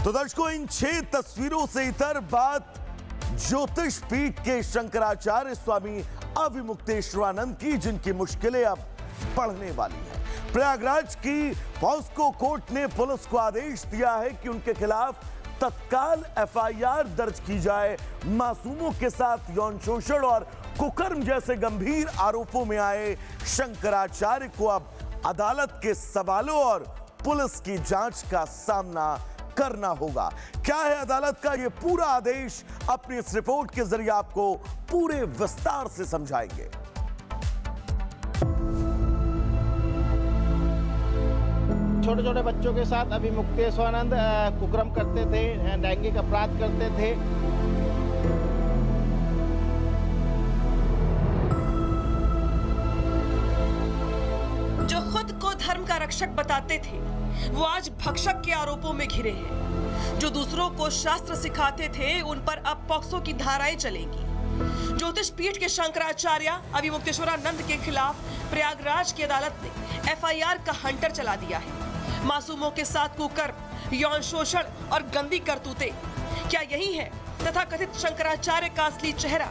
तो दर्शकों, इन 6 तस्वीरों से इतर बात ज्योतिष पीठ के शंकराचार्य स्वामी अविमुक्तेश्वरानंद की, जिनकी मुश्किलें अब बढ़ने वाली है। प्रयागराज की पॉस्को कोर्ट ने पुलिस को आदेश दिया है कि उनके खिलाफ तत्काल एफआईआर दर्ज की जाए। मासूमों के साथ यौन शोषण और कुकर्म जैसे गंभीर आरोपों में आए शंकराचार्य को अब अदालत के सवालों और पुलिस की जांच का सामना करना होगा। क्या है अदालत का ये पूरा आदेश, अपनी इस रिपोर्ट के जरिए आपको पूरे विस्तार से समझाएंगे। छोटे छोटे बच्चों के साथ अविमुक्तेश्वरानंद कुकर्म करते थे, लैंगिक अपराध करते थे। जो खुद को धर्म का रक्षक बताते थे, वो आज भक्षक के आरोपों में घिरे हैं। जो दूसरों को शास्त्र सिखाते थे, उन पर अब पॉक्सो की धाराएं चलेंगी। ज्योतिष पीठ के शंकराचार्य अविमुक्तेश्वरानंद के खिलाफ प्रयागराज की अदालत ने एफआईआर का हंटर चला दिया है। मासूमों के साथ कुकर्म, यौन शोषण और गंदी करतूतें, क्या यही है तथा कथित शंकराचार्य का असली चेहरा?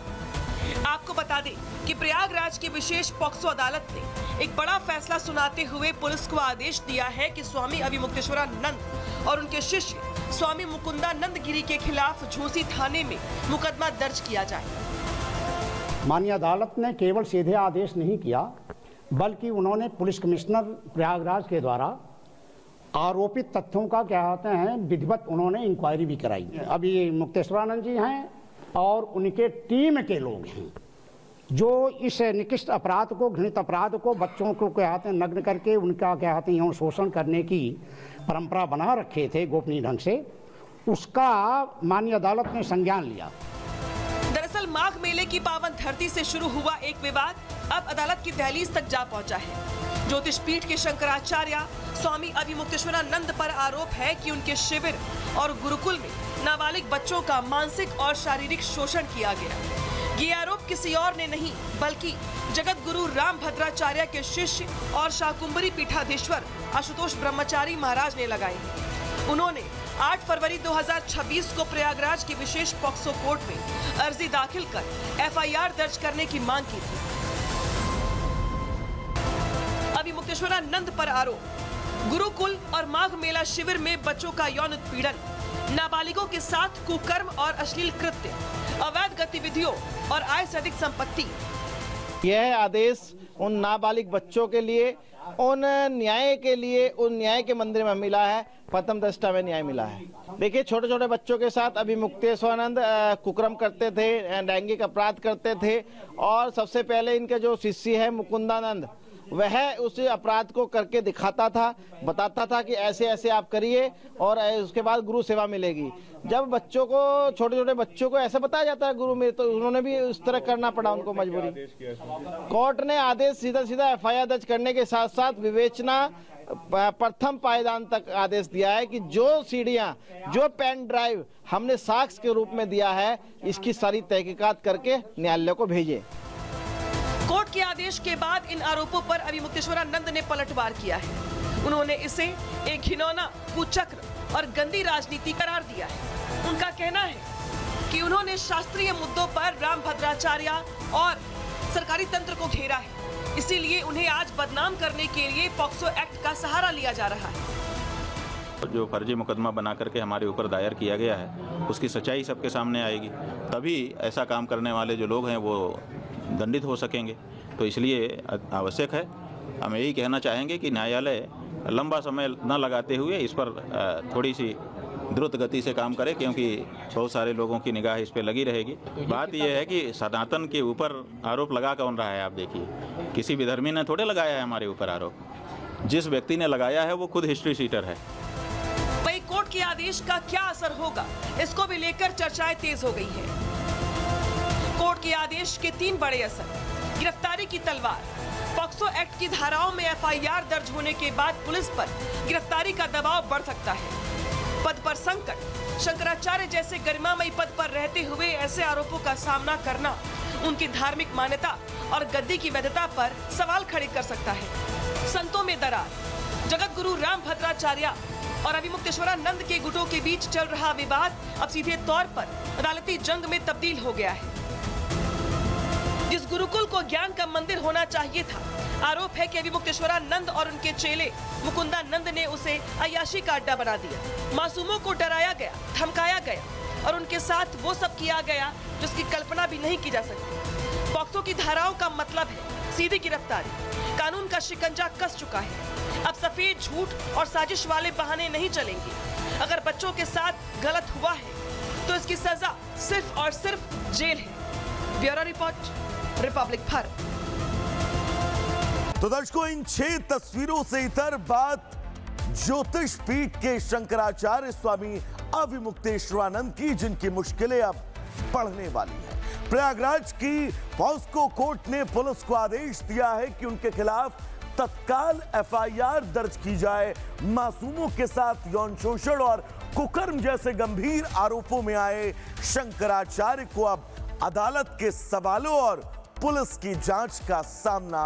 आपको बता दें कि प्रयागराज की विशेष पॉक्सो अदालत ने एक बड़ा फैसला सुनाते हुए पुलिस को आदेश दिया है कि स्वामी अविमुक्तेश्वरानंद और उनके शिष्य स्वामी मुकुंदानंद गिरी के खिलाफ झूसी थाने में मुकदमा दर्ज किया जाए। माननीय अदालत ने केवल सीधे आदेश नहीं किया, बल्कि उन्होंने पुलिस कमिश्नर प्रयागराज के द्वारा आरोपित तथ्यों का क्या कहते हैं विधिवत उन्होंने इंक्वायरी भी कराई। अभी मुक्तेश्वरानंद जी हैं और उनके टीम के लोग हैं जो इस निकृष्ट अपराध को, घृणित अपराध को, बच्चों को क्या कहते हैं नग्न करके उनका क्या कहते हैं यौन शोषण करने की परंपरा बना रखे थे गोपनीय ढंग से, उसका माननीय अदालत ने संज्ञान लिया। दरअसल माघ मेले की पावन धरती से शुरू हुआ एक विवाद अब अदालत की दहलीज तक जा पहुंचा है। ज्योतिष पीठ के शंकराचार्य स्वामी अविमुक्तेश्वरानंद पर आरोप है कि उनके शिविर और गुरुकुल में नाबालिग बच्चों का मानसिक और शारीरिक शोषण किया गया। ये आरोप किसी और ने नहीं, बल्कि जगत गुरु राम भद्राचार्य के शिष्य और शाकुंभरी पीठाधीश्वर आशुतोष ब्रह्मचारी महाराज ने लगाए। उन्होंने 8 फरवरी 2026 को प्रयागराज की विशेष पॉक्सो कोर्ट में अर्जी दाखिल कर एफआईआर दर्ज करने की मांग की थी। अविमुक्तेश्वरानंद पर आरोप गुरुकुल और माघ मेला शिविर में बच्चों का यौन उत्पीड़न, नाबालिगों के साथ कुकर्म और अश्लील कृत्य, अवैध गतिविधियों और आय से अधिक संपत्ति। यह आदेश उन नाबालिग बच्चों के लिए, उन न्याय के लिए, उन न्याय के मंदिर में मिला है, प्रथम दृष्टया में न्याय मिला है। देखिए, छोटे छोटे बच्चों के साथ अविमुक्तेश्वरानंद कुकर्म करते थे, लैंगिक अपराध करते थे और सबसे पहले इनके जो शिष्य है मुकुंदानंद, वह उस अपराध को करके दिखाता था, बताता था कि ऐसे ऐसे आप करिए और उसके बाद गुरु सेवा मिलेगी। जब बच्चों को, छोटे छोटे बच्चों को ऐसा बताया जाता है गुरु में, तो उन्होंने भी उस तरह करना पड़ा उनको मजबूरी। कोर्ट ने आदेश सीधा सीधा एफआईआर दर्ज करने के साथ साथ विवेचना प्रथम पायदान तक आदेश दिया है कि जो सीढ़ियां, जो पेन ड्राइव हमने साक्ष्य के रूप में दिया है, इसकी सारी तहकीकात करके न्यायालय को भेजे। कोर्ट के आदेश के बाद इन आरोपों पर अविमुक्तेश्वरानंद ने पलटवार किया है। उन्होंने इसे एक घिनौना, कुचक्र और गंदी राजनीति करार दिया है। उनका कहना है कि उन्होंने शास्त्रीय मुद्दों पर राम भद्राचार्य और सरकारी तंत्र को घेरा है, इसीलिए उन्हें आज बदनाम करने के लिए पॉक्सो एक्ट का सहारा लिया जा रहा है। जो फर्जी मुकदमा बना करके हमारे ऊपर दायर किया गया है, उसकी सच्चाई सबके सामने आएगी, तभी ऐसा काम करने वाले जो लोग हैं वो दंडित हो सकेंगे। तो इसलिए आवश्यक है, हम यही कहना चाहेंगे कि न्यायालय लंबा समय न लगाते हुए इस पर थोड़ी सी द्रुत गति से काम करे, क्योंकि बहुत सारे लोगों की निगाह इस पर लगी रहेगी। बात यह है कि सनातन के ऊपर आरोप लगा कौन रहा है? आप देखिए, किसी विधर्मी ने थोड़े लगाया है हमारे ऊपर आरोप। जिस व्यक्ति ने लगाया है वो खुद हिस्ट्री शीटर है। वही कोर्ट के आदेश का क्या असर होगा, इसको भी लेकर चर्चाएं तेज हो गई है। कोर्ट के आदेश के 3 बड़े असर: गिरफ्तारी की तलवार, पॉक्सो एक्ट की धाराओं में एफआईआर दर्ज होने के बाद पुलिस पर गिरफ्तारी का दबाव बढ़ सकता है। पद पर संकट, शंकराचार्य जैसे गरिमामयी पद पर रहते हुए ऐसे आरोपों का सामना करना उनकी धार्मिक मान्यता और गद्दी की वैधता पर सवाल खड़े कर सकता है। संतों में दरार, जगत गुरु राम भद्राचार्य और अभिमुक्तेश्वरानंद के गुटों के बीच चल रहा विवाद अब सीधे तौर पर अदालती जंग में तब्दील हो गया है। जिस गुरुकुल को ज्ञान का मंदिर होना चाहिए था, आरोप है कि अभिमुक्तेश्वरानंद और उनके चेले मुकुंदानंद ने उसे अय्याशी का अड्डा बना दिया। मासूमों को डराया गया, धमकाया गया और उनके साथ वो सब किया गया जिसकी कल्पना भी नहीं की जा सकती। पॉक्सो की धाराओं का मतलब है सीधी गिरफ्तारी। कानून का शिकंजा कस चुका है। अब सफेद झूठ और साजिश वाले बहाने नहीं चलेंगे। अगर बच्चों के साथ गलत हुआ है तो इसकी सजा सिर्फ और सिर्फ जेल है। Bureau report, Republic Bharat. तो दर्शकों, इन 6 तस्वीरों से इतर बात ज्योतिष पीठ के शंकराचार्य स्वामी अभिमुक्तेश्वरानंद की, जिनकी मुश्किलें अब बढ़ने वाली है। प्रयागराज की पॉस्को कोर्ट ने पुलिस को आदेश दिया है कि उनके खिलाफ तत्काल एफआईआर दर्ज की जाए। मासूमों के साथ यौन शोषण और कुकर्म जैसे गंभीर आरोपों में आए शंकराचार्य को अब अदालत के सवालों और पुलिस की जांच का सामना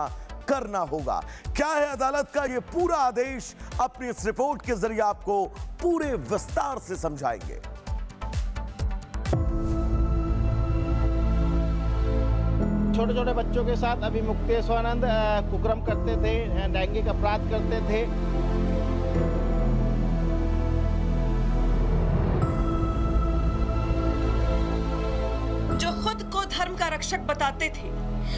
करना होगा। क्या है अदालत का ये पूरा आदेश, अपनी इस रिपोर्ट के जरिए आपको पूरे विस्तार से समझाएंगे। छोटे छोटे बच्चों के साथ अभिमुक्तेश्वरानंद कुकर्म करते थे, लैंगिक अपराध करते थे। जो खुद को धर्म का रक्षक बताते थे,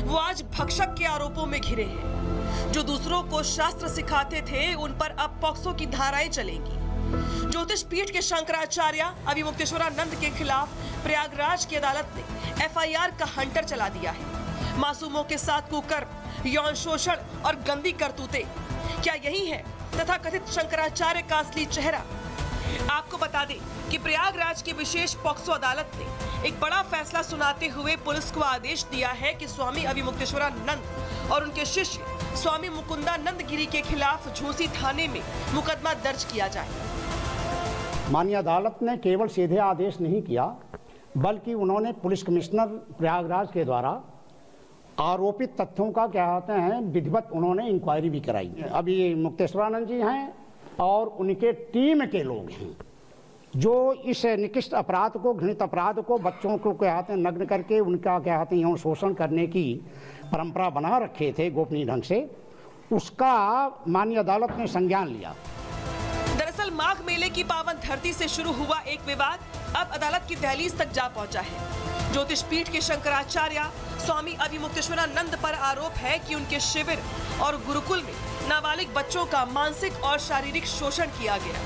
वो आज भक्षक के आरोपों में घिरे हैं। जो दूसरों को शास्त्र सिखाते थे, उन पर अब पॉक्सो की धाराएं चलेंगी। ज्योतिष पीठ के शंकराचार्य अभिमुक्तेश्वरानंद के खिलाफ प्रयागराज की अदालत ने एफआईआर का हंटर चला दिया है। मासूमों के साथ कुकर्म, यौन शोषण और गंदी करतूतें, क्या यही है तथाकथित शंकराचार्य का असली चेहरा? आपको बता दें कि प्रयागराज की विशेष पॉक्सो अदालत ने एक बड़ा फैसला सुनाते हुए पुलिस को आदेश दिया है कि स्वामी अभिमुक्तेश्वरानंद और उनके शिष्य स्वामी मुकुंदानंद गिरी के खिलाफ झूसी थाने में मुकदमा दर्ज किया जाए। माननीय अदालत ने केवल सीधे आदेश नहीं किया, बल्कि उन्होंने पुलिस कमिश्नर प्रयागराज के द्वारा आरोपित तथ्यों का क्या कहते हैं विधिवत उन्होंने इंक्वायरी भी कराई। अभी मुक्तेश्वरानंद जी हैं और उनके टीम के लोग हैं जो इस निकृष्ट अपराध को, घृणित अपराध को, बच्चों को क्या कहते हैं नग्न करके उनका क्या कहते हैं यौन शोषण करने की परंपरा बना रखे थे गोपनीय ढंग से, उसका माननीय अदालत ने संज्ञान लिया। दरअसल माघ मेले की पावन धरती से शुरू हुआ एक विवाद अब अदालत की दहलीज तक जा पहुंचा है। ज्योतिष पीठ के शंकराचार्य स्वामी अभिमुक्तेश्वरानंद पर आरोप है कि उनके शिविर और गुरुकुल में नाबालिग बच्चों का मानसिक और शारीरिक शोषण किया गया।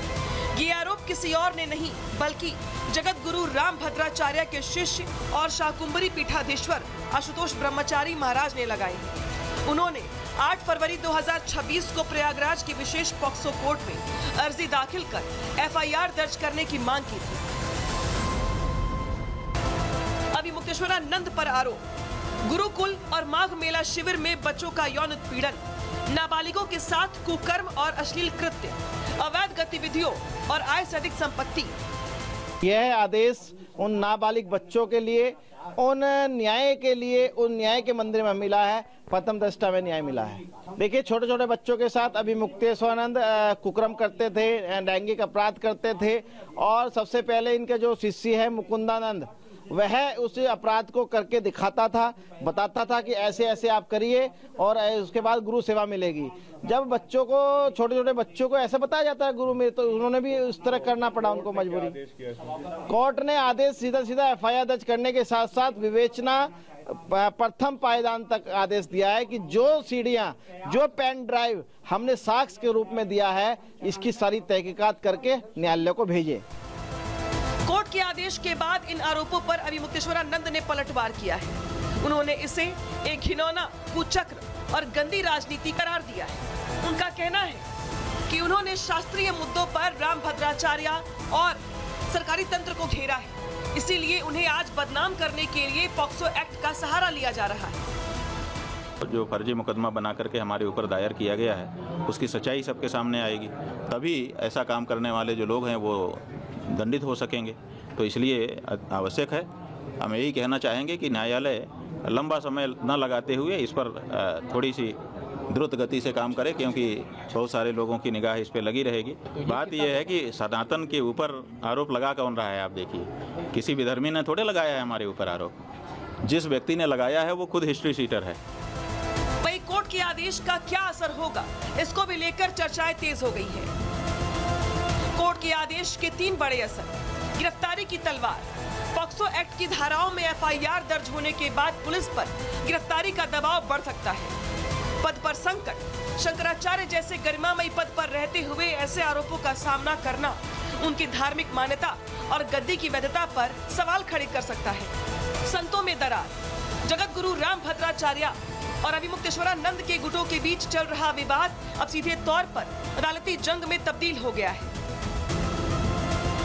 ये आरोप किसी और ने नहीं बल्कि जगत गुरु राम भद्राचार्य के शिष्य और शाकुंभरी पीठाधीश्वर आशुतोष ब्रह्मचारी महाराज ने लगाए। उन्होंने 8 फरवरी 2026 को प्रयागराज की विशेष पॉक्सो कोर्ट में अर्जी दाखिल कर एफआईआर दर्ज करने की मांग की थी। अभिमुक्तेश्वरानंद पर आरोप, गुरुकुल और माघ मेला शिविर में बच्चों का यौन उत्पीड़न, नाबालिगों के साथ कुकर्म और अश्लील कृत्य, अवैध गतिविधियों और आय से अधिक संपत्ति। यह आदेश उन नाबालिग बच्चों के लिए, उन न्याय के लिए, उन न्याय के मंदिर में मिला है, प्रथम दृष्टया में न्याय मिला है। देखिए, छोटे छोटे बच्चों के साथ अभिमुक्तेश्वरानंद कुकर्म करते थे, लैंगिक अपराध करते थे और सबसे पहले इनके जो शिष्य है मुकुंदानंद, वह उस अपराध को करके दिखाता था, बताता था कि ऐसे ऐसे आप करिए और उसके बाद गुरु सेवा मिलेगी। जब बच्चों को, छोटे छोटे बच्चों को ऐसा बताया जाता है गुरु में, तो उन्होंने भी उस तरह करना पड़ा उनको मजबूरी। कोर्ट ने आदेश सीधा सीधा एफआईआर दर्ज करने के साथ साथ विवेचना प्रथम पायदान तक आदेश दिया है कि जो सीढ़ियां, जो पेन ड्राइव हमने साक्ष्य के रूप में दिया है, इसकी सारी तहकीकात करके न्यायालय को भेजे। कोर्ट के आदेश के बाद इन आरोपों पर अभिमुक्तेश्वरानंद ने पलटवार किया है। उन्होंने इसे एक घिनौना, कुचक्र और गंदी राजनीति करार दिया है। उनका कहना है कि उन्होंने शास्त्रीय मुद्दों पर राम भद्राचार्य और सरकारी तंत्र को घेरा है, इसीलिए उन्हें आज बदनाम करने के लिए पॉक्सो एक्ट का सहारा लिया जा रहा है। जो फर्जी मुकदमा बना करके हमारे ऊपर दायर किया गया है, उसकी सच्चाई सबके सामने आएगी, तभी ऐसा काम करने वाले जो लोग हैं वो दंडित हो सकेंगे। तो इसलिए आवश्यक है, हम यही कहना चाहेंगे कि न्यायालय लंबा समय न लगाते हुए इस पर थोड़ी सी द्रुत गति से काम करे, क्योंकि बहुत सारे लोगों की निगाह इस पे लगी रहेगी। बात यह है कि सनातन के ऊपर आरोप लगा कौन रहा है, आप देखिए, किसी विधर्मी ने थोड़े लगाया है हमारे ऊपर आरोप। जिस व्यक्ति ने लगाया है वो खुद हिस्ट्री शीटर है। वही कोर्ट के आदेश का क्या असर होगा, इसको भी लेकर चर्चाएं तेज हो गई है। कोर्ट के आदेश के 3 बड़े असर: गिरफ्तारी की तलवार, पॉक्सो एक्ट की धाराओं में एफआईआर दर्ज होने के बाद पुलिस पर गिरफ्तारी का दबाव बढ़ सकता है। पद पर संकट, शंकराचार्य जैसे गरिमामयी पद पर रहते हुए ऐसे आरोपों का सामना करना उनकी धार्मिक मान्यता और गद्दी की वैधता पर सवाल खड़े कर सकता है। संतों में दरार, जगत गुरु रामभद्राचार्य और अभिमुक्तेश्वरानंद के गुटों के बीच चल रहा विवाद अब सीधे तौर पर अदालती जंग में तब्दील हो गया है।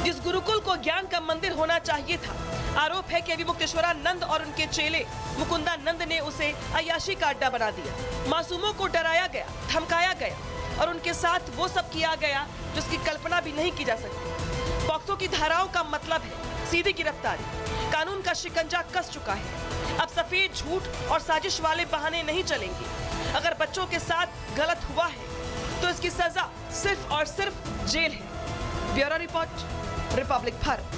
जिस गुरुकुल को ज्ञान का मंदिर होना चाहिए था, आरोप है कि अभिमुक्तेश्वरानंद और उनके चेले मुकुंदानंद ने उसे अय्याशी का अड्डा बना दिया। मासूमों को डराया गया, धमकाया गया और उनके साथ वो सब किया गया जिसकी कल्पना भी नहीं की जा सकती। पॉक्सो की धाराओं का मतलब है सीधी गिरफ्तारी। कानून का शिकंजा कस चुका है। अब सफेद झूठ और साजिश वाले बहाने नहीं चलेंगे। अगर बच्चों के साथ गलत हुआ है तो इसकी सजा सिर्फ और सिर्फ जेल है। Bureau report, Republic Bharat.